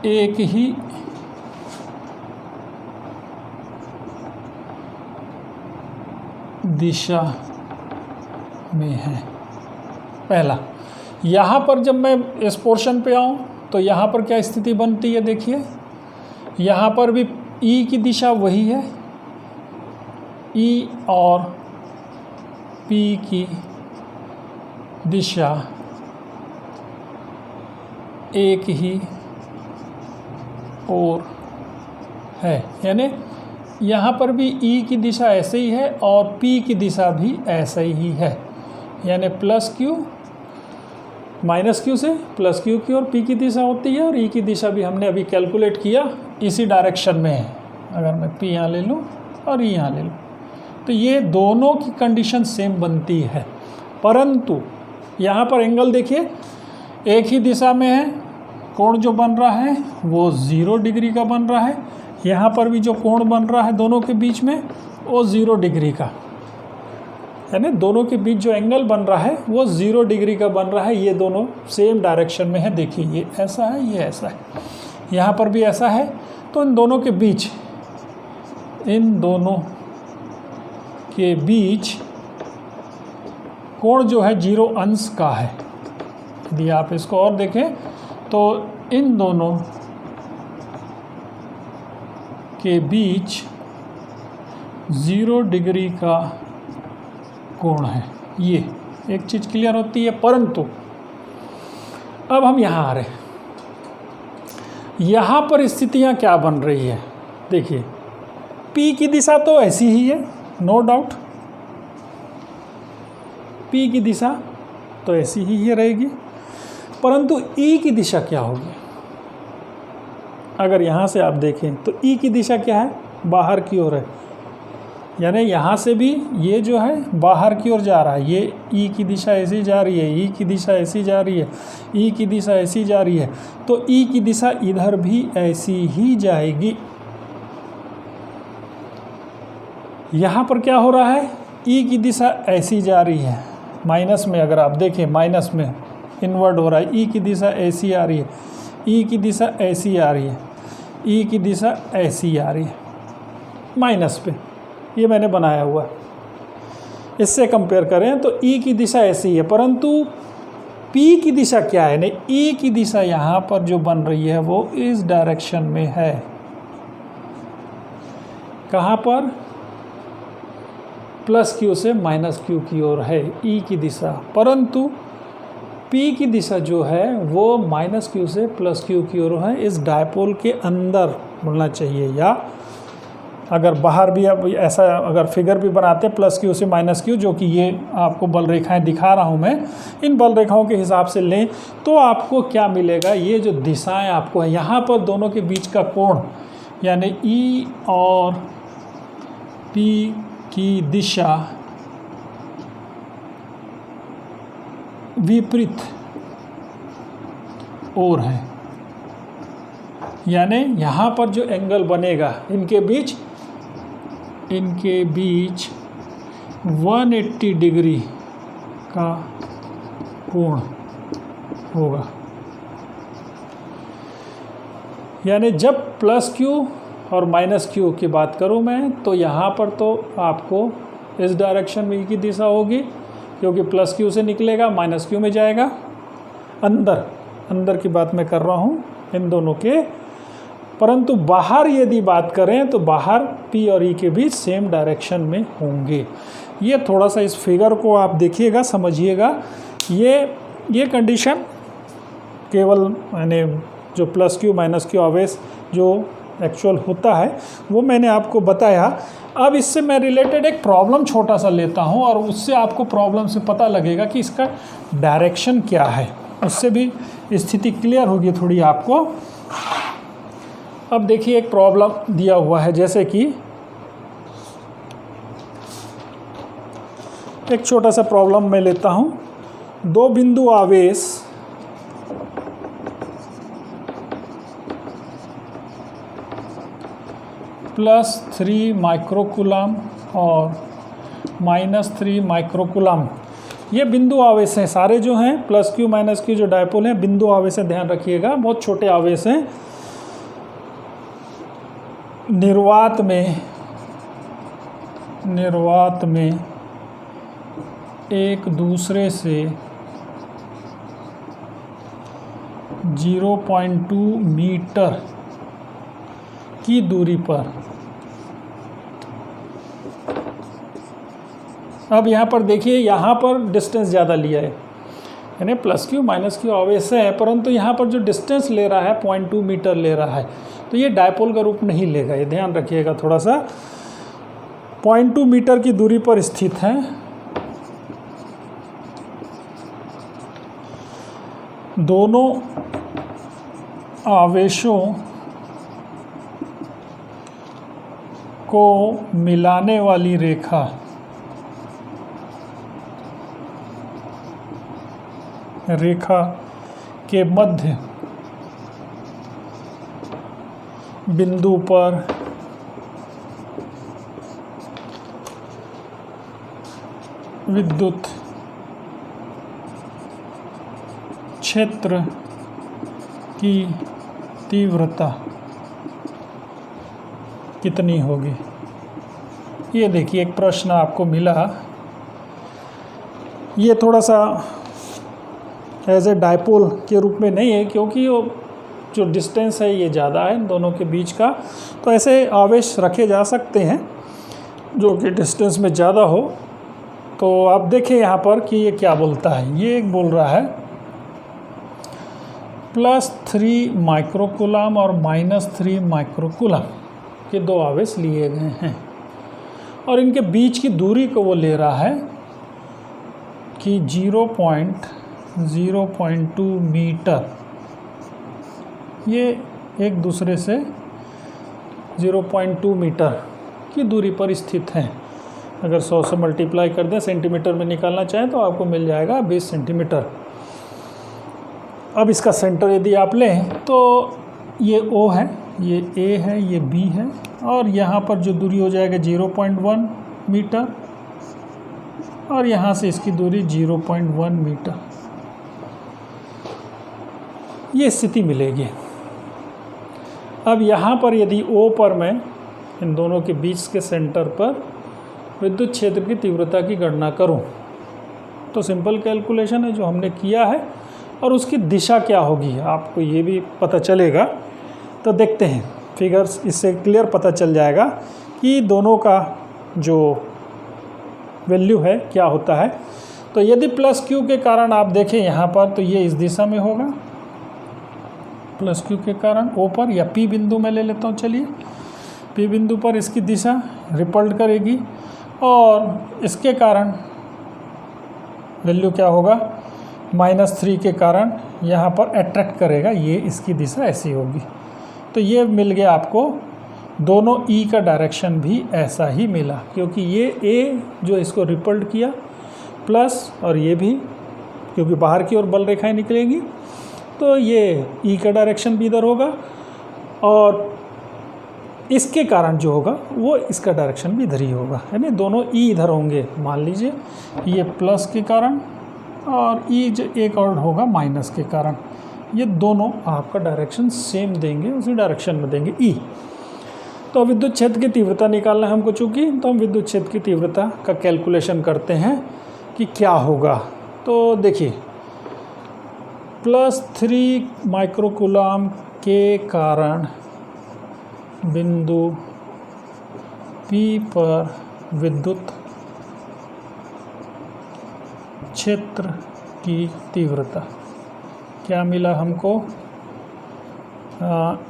A: एक ही दिशा में है। पहला, यहाँ पर जब मैं इस पोर्शन पे आऊँ तो यहाँ पर क्या स्थिति बनती है, देखिए यहाँ पर भी E की दिशा वही है, E और P की दिशा एक ही ओर है, यानी यहाँ पर भी E की दिशा ऐसे ही है और P की दिशा भी ऐसे ही है, यानी प्लस क्यू माइनस क्यू से प्लस क्यू की और P की दिशा होती है, और E की दिशा भी हमने अभी कैलकुलेट किया इसी डायरेक्शन में है। अगर मैं P यहाँ ले लूँ और E यहाँ ले लूँ तो ये दोनों की कंडीशन सेम बनती है, परंतु यहाँ पर एंगल देखिए एक ही दिशा में है, कोण जो बन रहा है वो 0 डिग्री का बन रहा है, यहाँ पर भी जो कोण बन रहा है दोनों के बीच में वो 0 डिग्री का, यानी दोनों के बीच जो एंगल बन रहा है वो 0 डिग्री का बन रहा है। ये दोनों सेम डायरेक्शन में है, देखिए ये ऐसा है, ये ऐसा है, यहाँ पर भी ऐसा है, तो इन दोनों के बीच कोण जो है 0 अंश का है। यदि आप इसको और देखें तो इन दोनों के बीच 0 डिग्री का कोण है। ये एक चीज़ क्लियर होती है, परंतु अब हम यहाँ आ रहे हैं, यहाँ पर स्थितियाँ क्या बन रही है, देखिए P की दिशा तो ऐसी ही है, नो डाउट P की दिशा तो ऐसी ही रहेगी, परंतु E की दिशा क्या होगी। अगर यहाँ से आप देखें तो E की दिशा क्या है, बाहर की ओर है, यानी यहाँ से भी ये जो है बाहर की ओर जा रहा है, ये E की दिशा ऐसी जा रही है, E की दिशा ऐसी जा रही है, E की दिशा ऐसी जा रही है, तो E की दिशा इधर भी ऐसी ही जाएगी। यहाँ पर क्या हो रहा है, E की दिशा ऐसी जा रही है, माइनस में अगर आप देखें माइनस में इन्वर्ट हो रहा है, E की दिशा ऐसी आ रही है, E की दिशा ऐसी आ रही है, E की दिशा ऐसी आ रही है माइनस पे, ये मैंने बनाया हुआ है। इससे कंपेयर करें तो E की दिशा ऐसी है, परंतु P की दिशा क्या है, नहीं E की दिशा यहाँ पर जो बन रही है वो इस डायरेक्शन में है। कहाँ पर, प्लस क्यू से माइनस क्यू की ओर है E की दिशा, परंतु P की दिशा जो है वो माइनस क्यू से प्लस क्यू की ओर है, इस डायपोल के अंदर बोलना चाहिए, या अगर बाहर भी अब ऐसा अगर फिगर भी बनाते प्लस क्यू से माइनस क्यू, जो कि ये आपको बल रेखाएं दिखा रहा हूँ मैं, इन बल रेखाओं के हिसाब से लें तो आपको क्या मिलेगा, ये जो दिशाएं आपको है यहाँ पर दोनों के बीच का कोण, यानी E और P की दिशा विपरीत ओर है, यानी यहाँ पर जो एंगल बनेगा इनके बीच 180 डिग्री का कोण होगा। यानी जब प्लस क्यू और माइनस क्यू की बात करूं मैं तो यहाँ पर तो आपको इस डायरेक्शन में की दिशा होगी, क्योंकि प्लस क्यू से निकलेगा माइनस क्यू में जाएगा, अंदर की बात मैं कर रहा हूँ इन दोनों के, परंतु बाहर यदि बात करें तो बाहर P और E के बीच सेम डायरेक्शन में होंगे। ये थोड़ा सा इस फिगर को आप देखिएगा, समझिएगा। ये कंडीशन केवल यानी जो प्लस क्यू माइनस क्यू आवेश जो एक्चुअल होता है वो मैंने आपको बताया। अब इससे मैं रिलेटेड एक प्रॉब्लम छोटा सा लेता हूँ और उससे आपको प्रॉब्लम से पता लगेगा कि इसका डायरेक्शन क्या है, उससे भी स्थिति क्लियर होगी थोड़ी आपको। अब देखिए एक प्रॉब्लम दिया हुआ है, जैसे कि एक छोटा सा प्रॉब्लम मैं लेता हूँ। दो बिंदु आवेश +3 माइक्रोकूलम और -3 माइक्रोकूलम, ये बिंदु आवेश हैं सारे जो हैं, प्लस क्यू माइनस क्यू जो डायपोल हैं बिंदु आवेश हैं, ध्यान रखिएगा, बहुत छोटे आवेश हैं। निर्वात में एक दूसरे से 0.2 मीटर की दूरी पर, अब यहाँ पर देखिए, यहाँ पर डिस्टेंस ज़्यादा लिया है, यानी प्लस क्यू माइनस क्यू आवेश है, परंतु यहाँ पर जो डिस्टेंस ले रहा है 0.2 मीटर ले रहा है, तो ये डायपोल का रूप नहीं लेगा, ये ध्यान रखिएगा थोड़ा सा। 0.2 मीटर की दूरी पर स्थित है। दोनों आवेशों को मिलाने वाली रेखा के मध्य बिंदु पर विद्युत क्षेत्र की तीव्रता कितनी होगी। ये देखिए एक प्रश्न आपको मिला, ये थोड़ा सा एज ए डायपोल के रूप में नहीं है, क्योंकि वो जो डिस्टेंस है ये ज़्यादा है दोनों के बीच का, तो ऐसे आवेश रखे जा सकते हैं जो कि डिस्टेंस में ज़्यादा हो। तो आप देखें यहाँ पर कि ये क्या बोलता है, ये एक बोल रहा है +3 माइक्रोकूलम और -3 माइक्रोकूलम के दो आवेश लिए गए हैं और इनके बीच की दूरी को वो ले रहा है कि 0.2 मीटर, ये एक दूसरे से 0.2 मीटर की दूरी पर स्थित हैं। अगर 100 से मल्टीप्लाई कर दें, सेंटीमीटर में निकालना चाहें तो आपको मिल जाएगा 20 सेंटीमीटर। अब इसका सेंटर यदि आप लें तो ये O है, ये A है, ये B है, और यहाँ पर जो दूरी हो जाएगा 0.1 मीटर और यहाँ से इसकी दूरी 0.1 मीटर, ये स्थिति मिलेगी। अब यहाँ पर यदि O पर मैं इन दोनों के बीच के सेंटर पर विद्युत क्षेत्र की तीव्रता की गणना करूँ तो सिंपल कैलकुलेशन है जो हमने किया है, और उसकी दिशा क्या होगी आपको ये भी पता चलेगा। तो देखते हैं फिगर्स, इससे क्लियर पता चल जाएगा कि दोनों का जो वैल्यू है क्या होता है। तो यदि प्लस क्यू के कारण आप देखें यहाँ पर, तो ये इस दिशा में होगा, प्लस क्यू के कारण O पर, या P बिंदु में ले लेता हूँ, चलिए P बिंदु पर इसकी दिशा रिपल्ड करेगी और इसके कारण वैल्यू क्या होगा, -3 के कारण यहाँ पर अट्रैक्ट करेगा, ये इसकी दिशा ऐसी होगी। तो ये मिल गया आपको, दोनों E का डायरेक्शन भी ऐसा ही मिला, क्योंकि ये A जो इसको रिपल्ड किया प्लस, और ये भी क्योंकि बाहर की ओर बल रेखाएं निकलेंगी, तो ये E का डायरेक्शन भी इधर होगा और इसके कारण जो होगा वो इसका डायरेक्शन भी इधर ही होगा, यानी दोनों E इधर होंगे। मान लीजिए ये प्लस के कारण और E जो एक और होगा माइनस के कारण, ये दोनों आपका डायरेक्शन सेम देंगे, उसी डायरेक्शन में देंगे E। तो विद्युत क्षेत्र की तीव्रता निकालना है हमको चूँकि, तो हम विद्युत क्षेत्र की तीव्रता का कैलकुलेशन करते हैं कि क्या होगा। तो देखिए +3 माइक्रोकूलम के कारण बिंदु P पर विद्युत क्षेत्र की तीव्रता क्या मिला हमको,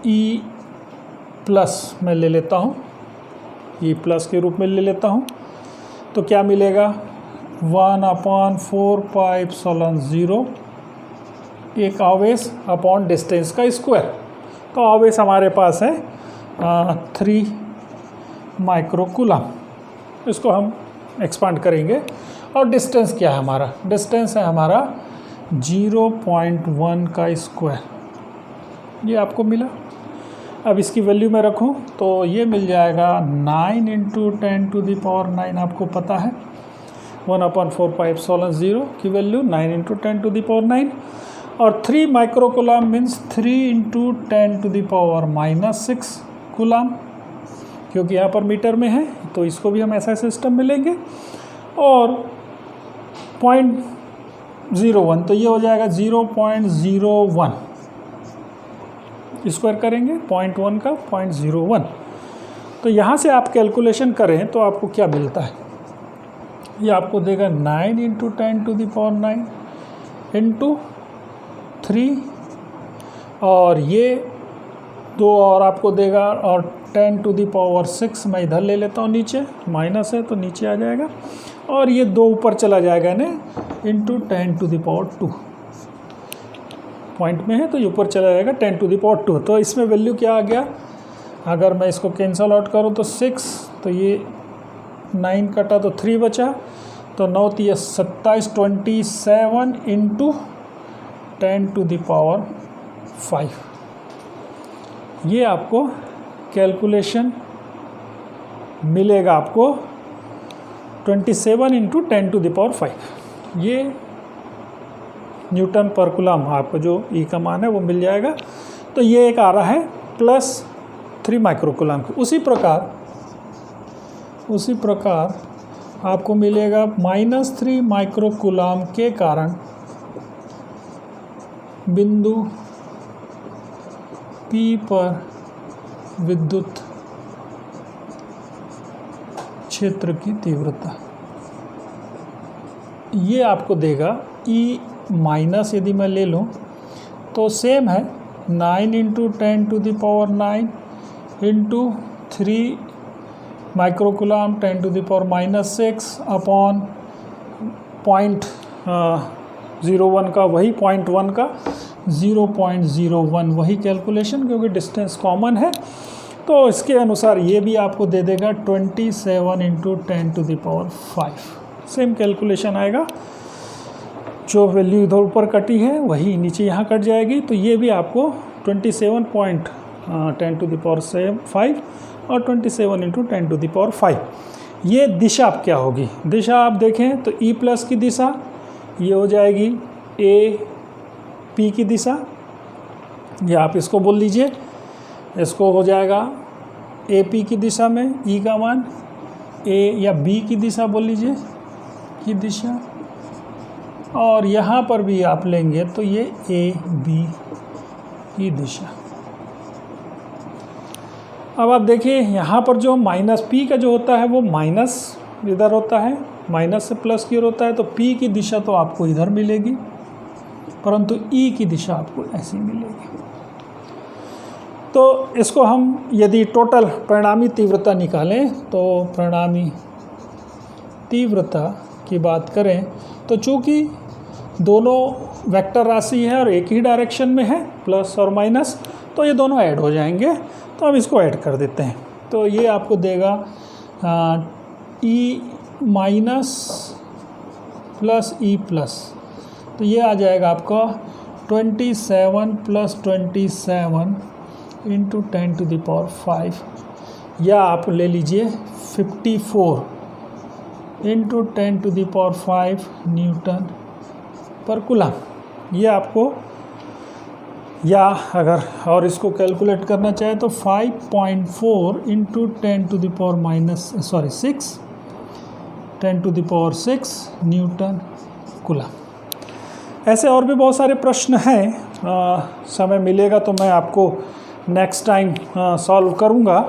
A: ई प्लस मैं ले लेता हूँ, ई प्लस के रूप में ले लेता हूँ, तो क्या मिलेगा 1/4πε0 एक आवेश अपॉन डिस्टेंस का स्क्वायर। तो आवेश हमारे पास है 3 माइक्रोकूलम, इसको हम एक्सपांड करेंगे। और डिस्टेंस क्या है हमारा, डिस्टेंस है हमारा 0.1 का स्क्वायर, ये आपको मिला। अब इसकी वैल्यू में रखूं तो ये मिल जाएगा 9 × 10⁹ आपको पता है 1/4πε0 की वैल्यू 9 × 10⁹ और 3 माइक्रोकूलम मीन्स 3 × 10⁻⁻6 कूलम, क्योंकि यहाँ पर मीटर में है तो इसको भी हम ऐसा सिस्टम में लेंगे। और 0.01 तो ये हो जाएगा 0.01 स्क्वायर करेंगे 0.1 का 0.01। तो यहाँ से आप कैलकुलेशन करें तो आपको क्या मिलता है, ये आपको देगा 9 × 10⁹ इंटू 3 और ये 2 और आपको देगा और 10⁻6 मैं इधर ले लेता हूँ, नीचे माइनस है तो नीचे आ जाएगा और ये 2 ऊपर चला जाएगा ना इंटू 10⁻2 पॉइंट में है तो ये ऊपर चला जाएगा 10⁻2। तो इसमें वैल्यू क्या आ गया, अगर मैं इसको कैंसल आउट करूँ तो 6, तो ये 9 कटा तो 3 बचा, तो 9 × 27 27 इंटू 10⁵। ये आपको कैलकुलेशन मिलेगा आपको 27 इंटू 10⁵। ये न्यूटन पर कूलम आपको जो ई का मान है वो मिल जाएगा। तो ये एक आ रहा है +3 माइक्रोकूलम की। उसी प्रकार आपको मिलेगा -3 माइक्रोकूलम के कारण बिंदु P पर विद्युत क्षेत्र की तीव्रता, ये आपको देगा E माइनस, यदि मैं ले लूँ तो सेम है 9 × 10⁹ इंटू 3 माइक्रोकूलम 10⁻6 अपॉन 0.01 का, वही 0.1 का 0.01 वही कैलकुलेशन, क्योंकि डिस्टेंस कॉमन है। तो इसके अनुसार ये भी आपको दे देगा 27 × 10⁵। सेम कैलकुलेशन आएगा, जो वैल्यू इधर ऊपर कटी है वही नीचे यहाँ कट जाएगी। तो ये भी आपको 27.10⁵ और 27 × 10⁵। ये दिशा आप क्या होगी, दिशा आप देखें तो ई प्लस की दिशा ये हो जाएगी ए पी की दिशा, ये आप इसको बोल लीजिए, इसको हो जाएगा ए पी की दिशा में ई का मान, ए या बी की दिशा बोल लीजिए की दिशा, और यहाँ पर भी आप लेंगे तो ये ए बी की दिशा। अब आप देखिए यहाँ पर जो -p का जो होता है वो माइनस इधर होता है, माइनस से प्लस की ओर होता है, तो p की दिशा तो आपको इधर मिलेगी, परंतु e की दिशा आपको ऐसी मिलेगी। तो इसको हम यदि टोटल परिणामी तीव्रता निकालें तो परिणामी तीव्रता की बात करें तो चूँकि दोनों वेक्टर राशि है और एक ही डायरेक्शन में है प्लस और माइनस, तो ये दोनों ऐड हो जाएंगे। तो हम इसको ऐड कर देते हैं, तो ये आपको देगा E minus plus E plus, तो ये आ जाएगा आपका 27 + 27 इंटू 10⁵, या आप ले लीजिए 54 इंटू 10⁵ न्यूटन पर कूलम। ये आपको, या अगर और इसको कैलकुलेट करना चाहे तो 5.4 इंटू 10⁻6 न्यूटन कूलम। ऐसे और भी बहुत सारे प्रश्न हैं, समय मिलेगा तो मैं आपको नेक्स्ट टाइम सॉल्व करूंगा।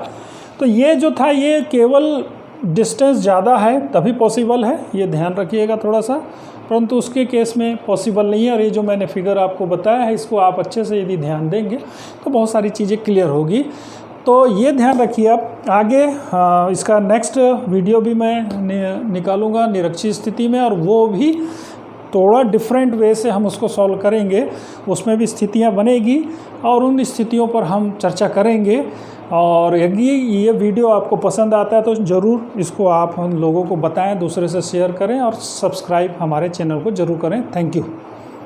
A: तो ये जो था ये केवल डिस्टेंस ज़्यादा है तभी पॉसिबल है, ये ध्यान रखिएगा थोड़ा सा। परंतु उसके केस में पॉसिबल नहीं है। और ये जो मैंने फिगर आपको बताया है, इसको आप अच्छे से यदि ध्यान देंगे तो बहुत सारी चीज़ें क्लियर होगी। तो ये ध्यान रखिए आप आगे। इसका नेक्स्ट वीडियो भी मैं निकालूंगा निरक्षी स्थिति में, और वो भी थोड़ा डिफरेंट वे से हम उसको सॉल्व करेंगे। उसमें भी स्थितियां बनेगी और उन स्थितियों पर हम चर्चा करेंगे। और यदि ये वीडियो आपको पसंद आता है तो ज़रूर इसको आप हम लोगों को बताएं, दूसरे से शेयर करें और सब्सक्राइब हमारे चैनल को ज़रूर करें। Thank you.